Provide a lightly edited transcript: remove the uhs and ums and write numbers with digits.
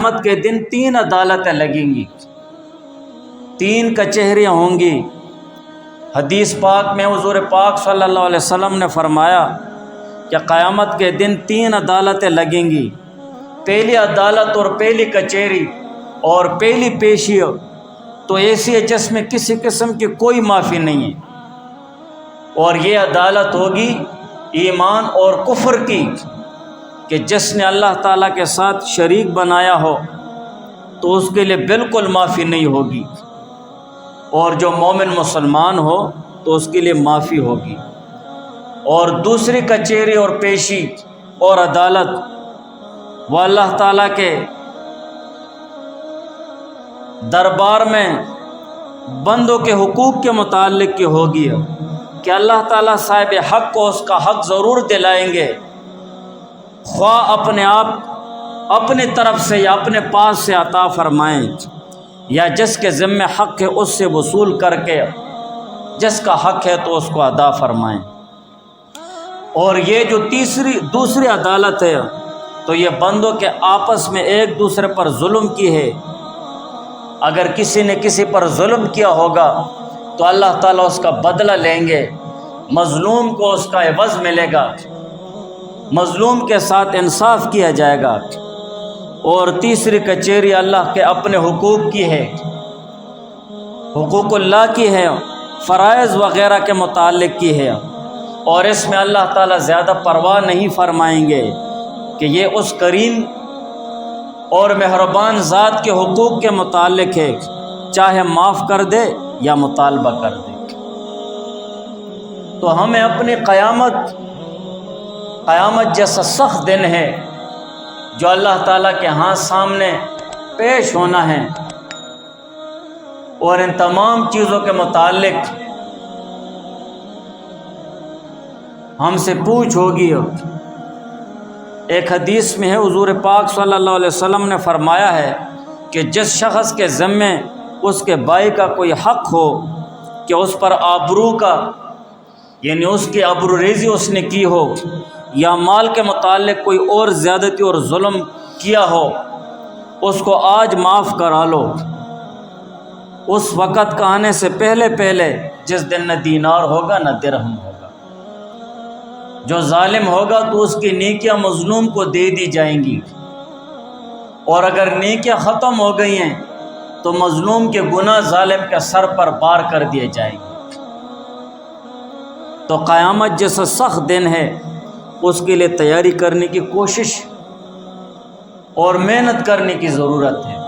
قیامت کے دن 3 عدالتیں لگیں گی، 3 کچہریاں ہوں گی۔ حدیث پاک میں حضور پاک صلی اللہ علیہ وسلم نے فرمایا کہ قیامت کے دن 3 عدالتیں لگیں گی۔ پہلی عدالت اور پہلی کچہری اور پہلی پیشی تو ایسی ہے جس میں کسی قسم کی کوئی معافی نہیں ہے، اور یہ عدالت ہوگی ایمان اور کفر کی، کہ جس نے اللہ تعالیٰ کے ساتھ شریک بنایا ہو تو اس کے لیے بالکل معافی نہیں ہوگی، اور جو مومن مسلمان ہو تو اس کے لیے معافی ہوگی۔ اور دوسری کچہری اور پیشی اور عدالت وہ اللہ تعالیٰ کے دربار میں بندوں کے حقوق کے متعلق کی ہوگی، کہ اللہ تعالیٰ صاحب حق کو اس کا حق ضرور دلائیں گے، خواہ اپنے آپ اپنی طرف سے یا اپنے پاس سے عطا فرمائیں، یا جس کے ذمہ حق ہے اس سے وصول کر کے جس کا حق ہے تو اس کو ادا فرمائیں۔ اور یہ جو دوسری عدالت ہے تو یہ بندوں کے آپس میں ایک دوسرے پر ظلم کی ہے۔ اگر کسی نے کسی پر ظلم کیا ہوگا تو اللہ تعالیٰ اس کا بدلہ لیں گے، مظلوم کو اس کا عوض ملے گا، مظلوم کے ساتھ انصاف کیا جائے گا۔ اور تیسری کچہری اللہ کے اپنے حقوق کی ہے، حقوق اللہ کی ہے، فرائض وغیرہ کے متعلق کی ہے، اور اس میں اللہ تعالیٰ زیادہ پرواہ نہیں فرمائیں گے کہ یہ اس کریم اور مہربان ذات کے حقوق کے متعلق ہے، چاہے معاف کر دے یا مطالبہ کر دے۔ تو ہمیں اپنی قیامت جیسا سخت دن ہے جو اللہ تعالیٰ کے ہاں سامنے پیش ہونا ہے، اور ان تمام چیزوں کے متعلق ہم سے پوچھ ہوگی۔ ایک حدیث میں ہے حضور پاک صلی اللہ علیہ وسلم نے فرمایا ہے کہ جس شخص کے ذمے اس کے بھائی کا کوئی حق ہو، کہ اس پر آبرو کا یعنی اس کی آبرو ریزی اس نے کی ہو، یا مال کے متعلق کوئی اور زیادتی اور ظلم کیا ہو، اس کو آج معاف کرا لو، اس وقت کا آنے سے پہلے جس دن نہ دینار ہوگا نہ درہم ہوگا۔ جو ظالم ہوگا تو اس کی نیکیاں مظلوم کو دے دی جائیں گی، اور اگر نیکیاں ختم ہو گئی ہیں تو مظلوم کے گناہ ظالم کے سر پر بار کر دیے جائیں گے۔ تو قیامت جیسا سخت دن ہے، اس کے لیے تیاری کرنے کی کوشش اور محنت کرنے کی ضرورت ہے۔